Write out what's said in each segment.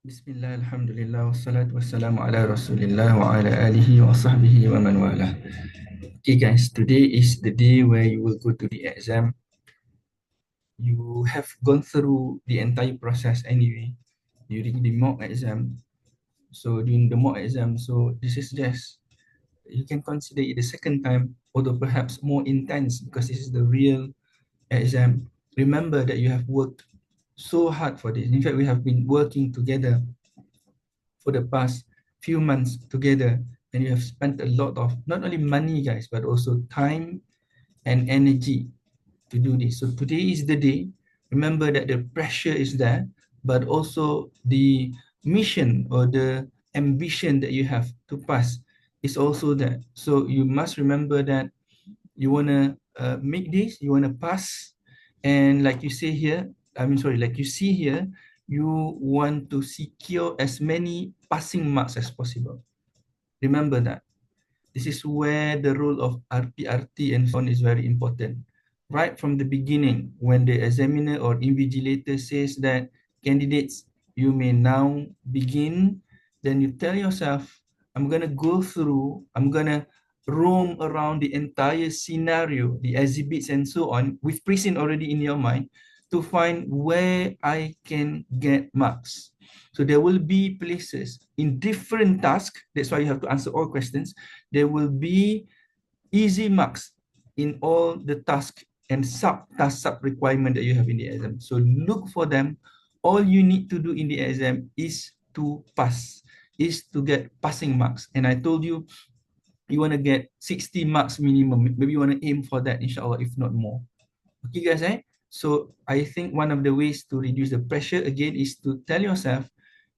Bismillah, alhamdulillah, wassalatu wassalamu ala rasulillah wa ala alihi wa sahbihi wa man wala. Okay guys, today is the day where you will go to the exam. You have gone through the entire process anyway during the mock exam. So during the mock exam, so this is just, you can consider it the second time, although perhaps more intense because this is the real exam. Remember that you have worked so hard for this. In fact, we have been working together for the past few months together, and you have spent a lot of not only money, guys, but also time and energy to do this. So today is the day. Remember that the pressure is there, but also the mission or the ambition that you have to pass is also there. So you must remember that you want to make this, you want to pass, and like you say here, like you see here, you want to secure as many passing marks as possible. Remember that. This is where the role of RPRT and so on is very important. Right from the beginning, when the examiner or invigilator says that candidates, you may now begin, then you tell yourself, I'm going to go through, I'm going to roam around the entire scenario, the exhibits and so on, with present already in your mind, to find where I can get marks. So there will be places in different tasks. That's why you have to answer all questions. There will be easy marks in all the tasks and sub-task sub-requirement that you have in the exam. So look for them. All you need to do in the exam is to pass, is to get passing marks. And I told you, you want to get 60 marks minimum. Maybe you want to aim for that, inshallah, if not more. Okay, guys, eh? So I think one of the ways to reduce the pressure, again, is to tell yourself,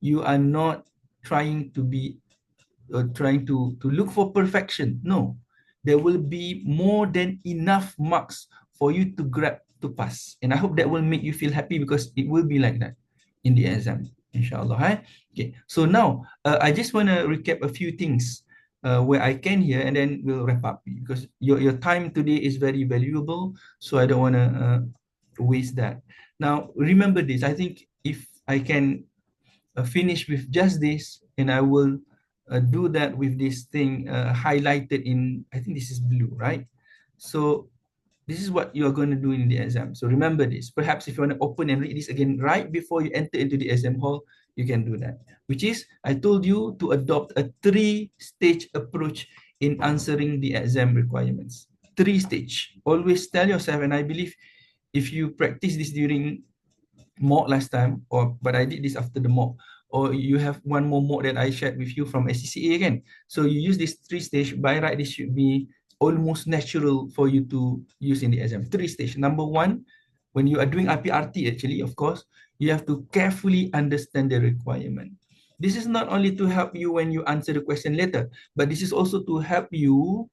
you are not trying to be trying to look for perfection. No, there will be more than enough marks for you to grab to pass. And I hope that will make you feel happy, because it will be like that in the exam, inshallah. Eh? Okay, so now I just want to recap a few things where I can here, and then we'll wrap up, because your time today is very valuable. So I don't want to waste that. Now, remember this. I think if I can finish with just this, and I will do that with this thing highlighted in, I think this is blue, right? So this is what you are going to do in the exam. So remember this. Perhaps if you want to open and read this again right before you enter into the exam hall, you can do that. Which is, I told you to adopt a 3-stage approach in answering the exam requirements. 3-stage. Always tell yourself, and I believe if you practice this during mock last time, but I did this after the mock, or you have one more mock that I shared with you from SCCA again. So you use this 3-stage. By right, this should be almost natural for you to use in the exam. 3-stage. Number one, when you are doing RPRT, actually, of course, you have to carefully understand the requirement. This is not only to help you when you answer the question later, but this is also to help you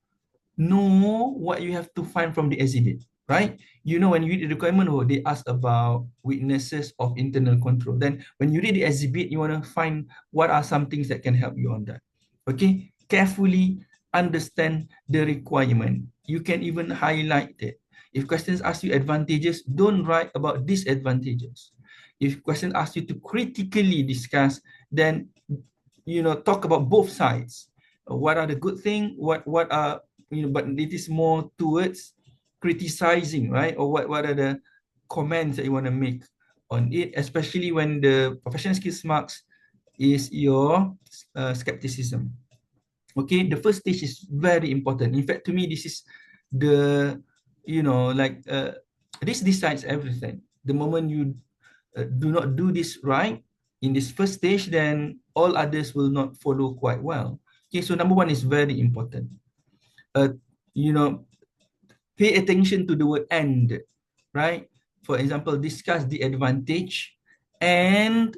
know what you have to find from the exhibit, right? You know, when you read the requirement, they ask about weaknesses of internal control. Then when you read the exhibit, you want to find what are some things that can help you on that. Okay, carefully understand the requirement. You can even highlight it. If questions ask you advantages, don't write about disadvantages. If questions ask you to critically discuss, then talk about both sides. What are the good things? What are but it is more towards criticizing, right? Or what are the comments that you want to make on it, especially when the professional skills marks is your skepticism. Okay, the first stage is very important. In fact, to me, this is the, this decides everything. The moment you do not do this right in this first stage, then all others will not follow quite well. Okay, so number one is very important. Uh, you know, pay attention to the word and, right? For example, discuss the advantage and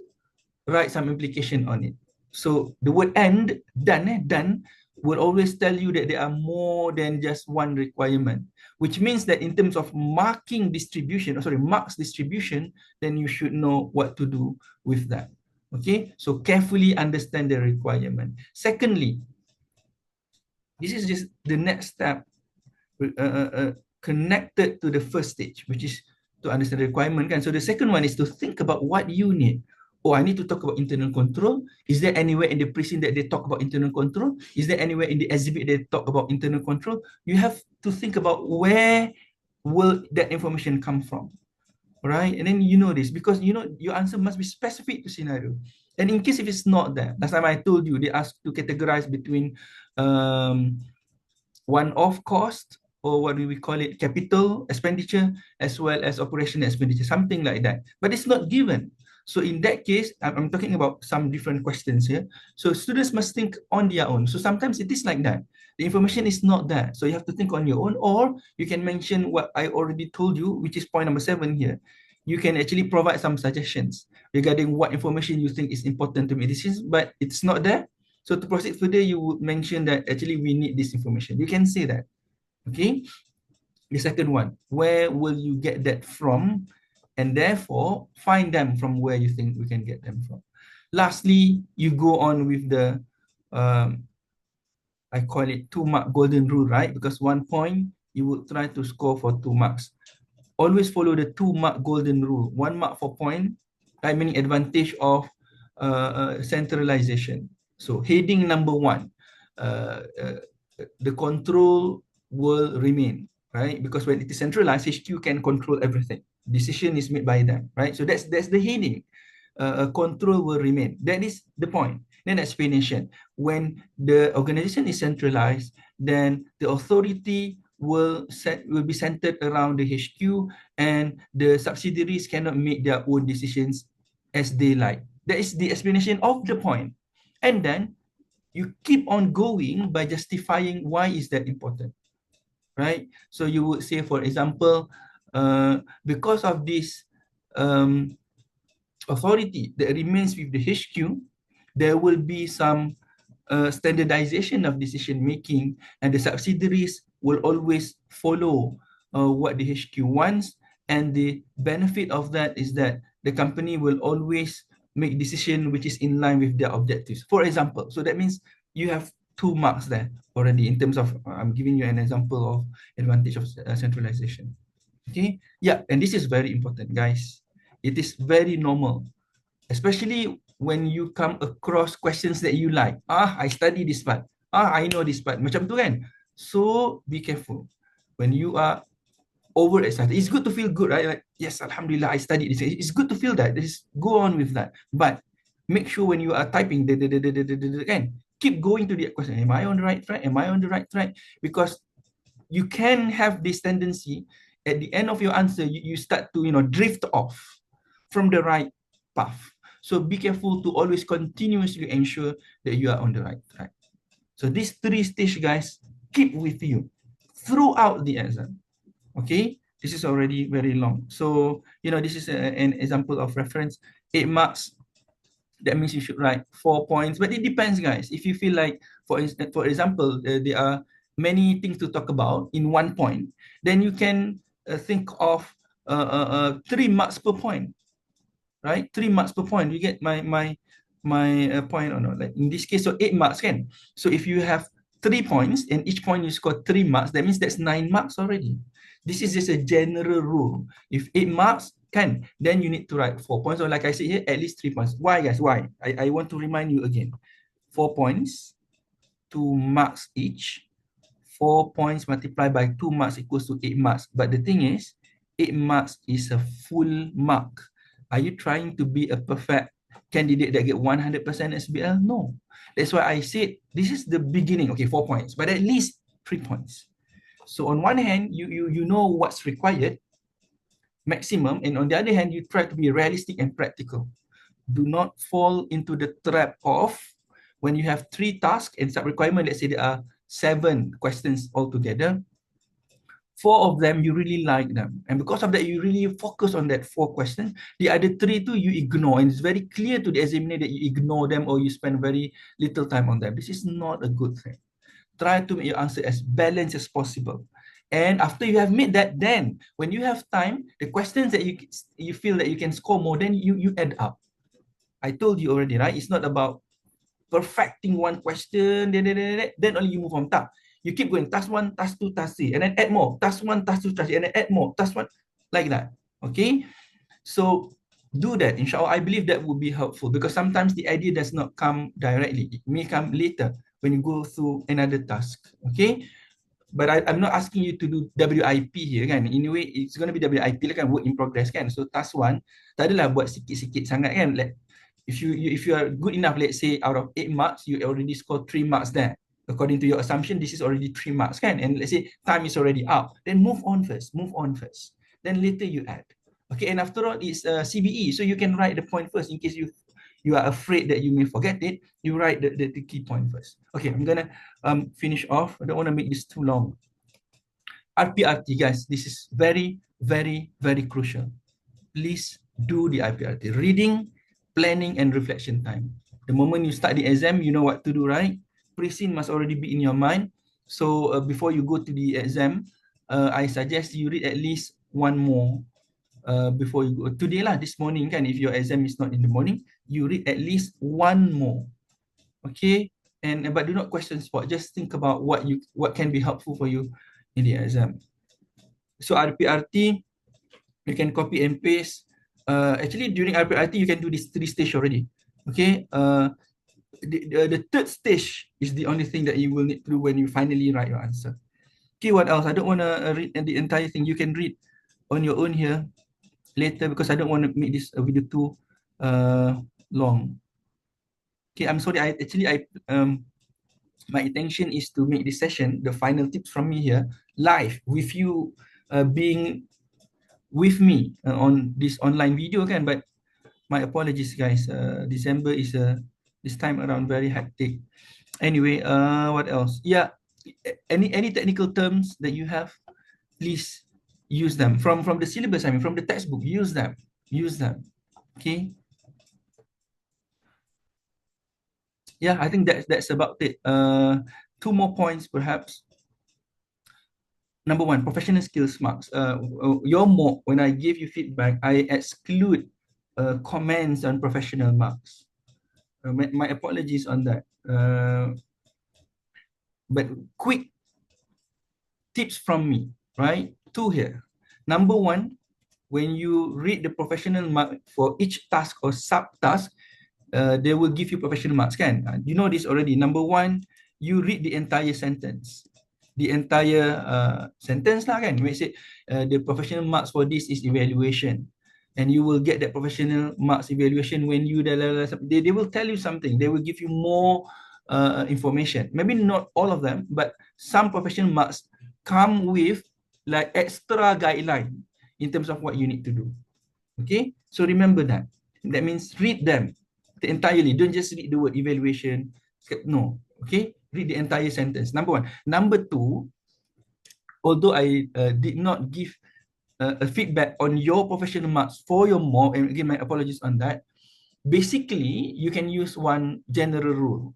write some implication on it. So the word and, done, will always tell you that there are more than just one requirement, which means that in terms of marking distribution, marks distribution, then you should know what to do with that. Okay, so carefully understand the requirement. Secondly, this is just the next step connected to the first stage, which is to understand the requirement. So the second one is to think about what you need. Oh, I need to talk about internal control. Is there anywhere in the precinct that they talk about internal control? Is there anywhere in the exhibit they talk about internal control? You have to think about where will that information come from, right? And then you know this because you know your answer must be specific to scenario. And in case if it's not there, last time I told you they asked to categorize between um, one-off cost, or what do we call it, capital expenditure, as well as operational expenditure, something like that. But it's not given. So in that case, I'm talking about some different questions here. So students must think on their own. So sometimes it is like that. The information is not there. So you have to think on your own, or you can mention what I already told you, which is point number 7 here. You can actually provide some suggestions regarding what information you think is important to make decisions, but it's not there. So to proceed further, you would mention that actually we need this information. You can say that. Okay. The second one, where will you get that from? And therefore, find them from where you think we can get them from. Lastly, you go on with the, I call it 2-mark golden rule, right? Because 1 point, you would try to score for 2 marks. Always follow the 2-mark golden rule. 1 mark for point, right? Meaning advantage of centralization. So heading number 1, the control will remain, right? Because when it is centralized, HQ can control everything. Decision is made by them, right? So that's the heading. Control will remain. That is the point. Then explanation. When the organization is centralized, then the authority will be centered around the HQ, and the subsidiaries cannot make their own decisions as they like. That is the explanation of the point. And then you keep on going by justifying why is that important, right? So you would say, for example, because of this authority that remains with the HQ, there will be some standardization of decision making, and the subsidiaries will always follow what the HQ wants. And the benefit of that is that the company will always make decision which is in line with their objectives. For example, so that means you have 2 marks there already in terms of, I'm giving you an example of advantage of centralization. Okay, yeah, and this is very important, guys. It is very normal, especially when you come across questions that you like. I study this part. I know this part. Macam tu kan? So be careful when you are overexcited. It's good to feel good, right? Like, yes, Alhamdulillah, I studied this. It's good to feel that. Just go on with that. But make sure when you are typing, kan, keep going to the question. Am I on the right track? Am I on the right track? Because you can have this tendency at the end of your answer, you start to drift off from the right path. So be careful to always continuously ensure that you are on the right track. So these 3 stages, guys, keep with you throughout the exam. Okay, this is already very long. So this is an example of reference. 8 marks. That means you should write 4 points, but it depends, guys. If you feel like, for example, there are many things to talk about in 1 point, then you can think of 3 marks per point, right? 3 marks per point. You get my point or not? Like in this case, so 8 marks, can. So if you have 3 points and each point you score 3 marks, that means that's 9 marks already. This is just a general rule. If 8 marks, can, then you need to write 4 points, or like I said here, at least 3 points. Why, guys? Why? I want to remind you again. 4 points, 2 marks each. 4 points multiplied by 2 marks equals to 8 marks. But the thing is, 8 marks is a full mark. Are you trying to be a perfect candidate that get 100% SBL? No. That's why I said this is the beginning. Okay, 4 points, but at least 3 points. So on one hand, you know what's required, maximum, and on the other hand, you try to be realistic and practical. Do not fall into the trap of when you have 3 tasks and sub-requirement, let's say there are 7 questions altogether, 4 of them you really like them, and because of that you really focus on that 4 questions. The other 3 too you ignore, and it's very clear to the examiner that you ignore them or you spend very little time on them. This is not a good thing. Try to make your answer as balanced as possible. And after you have made that, then when you have time, the questions that you feel that you can score more, then you add up. I told you already, right? It's not about perfecting one question, then only you move on. You keep going, task 1, task 2, task 3, and then add more, task 1, task 2, task 3, and then add more, task 1, like that. Okay? So do that. Inshallah, I believe that would be helpful because sometimes the idea does not come directly. It may come later when you go through another task. Okay. But I'm not asking you to do WIP here kan. In a way, it's going to be WIP lah kan, work in progress kan. So task 1, tak adalah buat sikit-sikit sangat kan. Like, if you are good enough, let's say out of 8 marks, you already score 3 marks there. According to your assumption, this is already 3 marks kan. And let's say time is already up. Then move on first. Then later you add. Okay, and after all, it's CBE. So you can write the point first in case you are afraid that you may forget it. You write the key point first. Okay, I'm gonna finish off. I don't want to make this too long. RPRT, guys, this is very, very, very crucial. Please do the RPRT. Reading, planning, and reflection time. The moment you start the exam, you know what to do, right? Pre-scene must already be in your mind. So before you go to the exam, I suggest you read at least one more before you go. Today lah, this morning kan, if your exam is not in the morning, you read at least one more. Okay, but do not question spot. Just think about what can be helpful for you in the exam. So RPRT, you can copy and paste. Actually, during RPRT, you can do this 3 stage already. Okay. The 3rd stage is the only thing that you will need to do when you finally write your answer. Okay, what else? I don't want to read the entire thing. You can read on your own here later because I don't want to make this video too long. Okay, I'm sorry. My intention is to make this session, the final tips from me here, live with you being with me on this online video kan. But my apologies, guys. December is this time around very hectic. Anyway, what else? Yeah, any technical terms that you have, please use them from the syllabus. I mean, from the textbook. Use them. Okay. Yeah, I think that's about it. 2 more points perhaps. Number 1, professional skills marks. Your mock, when I give you feedback, I exclude comments on professional marks. My apologies on that. But quick tips from me, right? 2 here. Number 1, when you read the professional mark for each task or subtask, they will give you professional marks kan. You know this already. Number 1, you read the entire sentence. The entire sentence lah kan. We say the professional marks for this is evaluation, and you will get that professional marks evaluation when you they will tell you something. They will give you more information. Maybe not all of them, but some professional marks come with like extra guideline in terms of what you need to do. Okay, so remember that. That means read them entirely. Don't just read the word evaluation. No. Okay, read the entire sentence. Number 1. Number 2, although I did not give a feedback on your professional marks for your mock, and again, my apologies on that. Basically, you can use one general rule.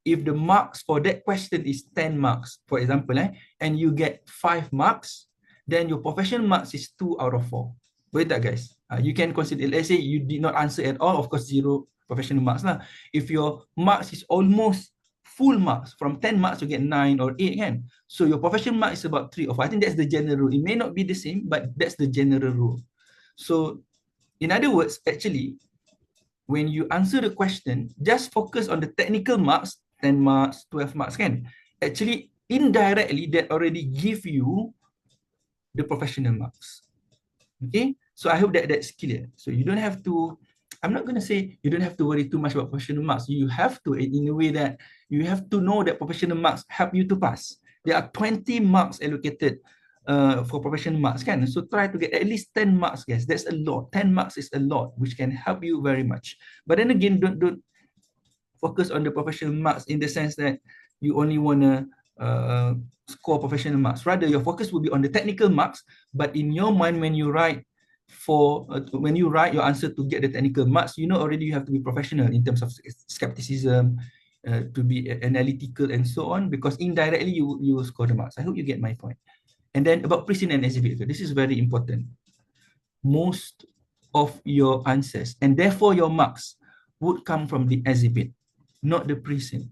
If the marks for that question is 10 marks, for example, and you get 5 marks, then your professional marks is 2 out of 4. Boleh tak, guys? You can consider, let's say you did not answer at all, of course, 0 professional marks lah. If your marks is almost full marks, from 10 marks you get 9 or 8 kan. So your professional mark is about 3 or 4. I think that's the general rule. It may not be the same, but that's the general rule. So in other words, actually, when you answer the question, just focus on the technical marks, 10 marks, 12 marks kan. Actually, indirectly, that already give you the professional marks. Okay, so I hope that's clear. So you don't have to, I'm not going to say you don't have to worry too much about professional marks. You have to, in a way that you have to know that professional marks help you to pass. There are 20 marks allocated for professional marks kan. So try to get at least 10 marks, guys. That's a lot. 10 marks is a lot, which can help you very much. But then again, don't focus on the professional marks in the sense that you only want to score professional marks. Rather, your focus will be on the technical marks, but in your mind, when you write your answer to get the technical marks, you know already you have to be professional in terms of skepticism, to be analytical and so on, because indirectly you will score the marks. I hope you get my point. And then about pre-scene and exhibit, this is very important. Most of your answers, and therefore your marks, would come from the exhibit, not the pre-scene.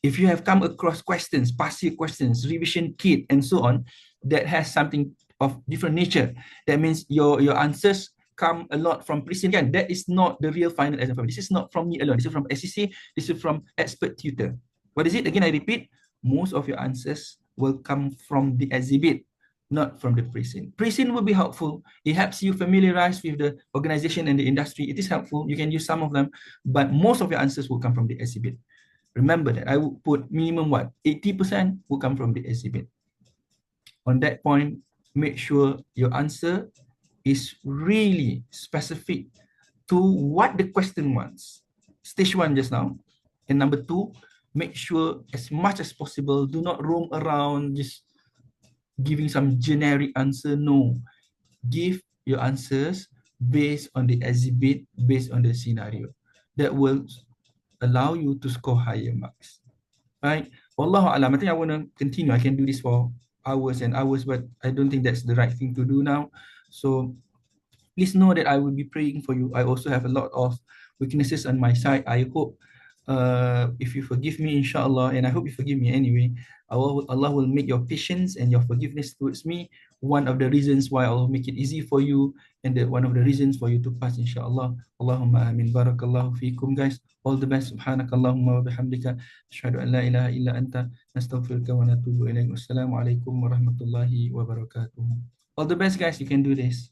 If you have come across questions, passive questions, revision kit, and so on, that has something of different nature, that means your answers come a lot from Prison. Again, that is not the real final exam. This is not from me alone. This is from SCC. This is from expert tutor. What is it? Again, I repeat, most of your answers will come from the exhibit, not from the Prison. Prison will be helpful. It helps you familiarize with the organization and the industry. It is helpful. You can use some of them, but most of your answers will come from the exhibit. Remember that I would put minimum what? 80% will come from the exhibit. On that point, make sure your answer is really specific to what the question wants. Stage one just now. And number two, make sure as much as possible, do not roam around just giving some generic answer. No, give your answers based on the exhibit, based on the scenario. That will allow you to score higher marks. Right? Wallahu alam. I think I want to continue. I can do this for hours and hours, but I don't think that's the right thing to do now. So please know that I will be praying for you. I also have a lot of weaknesses on my side. I hope if you forgive me, inshallah, and I hope you forgive me anyway, Allah will make your patience and your forgiveness towards me one of the reasons why Allah will make it easy for you, and one of the reasons for you to pass, inshallah. Allahumma amin. Barakallahu fiikum, guys. All the best. Subhanakallahumma wa bihamdika. Ashhadu an la ilaha illa anta. Nastaghfiruka wa natubu ilayk. Wassalamu alaikum warahmatullahi wabarakatuh. All the best, guys. You can do this.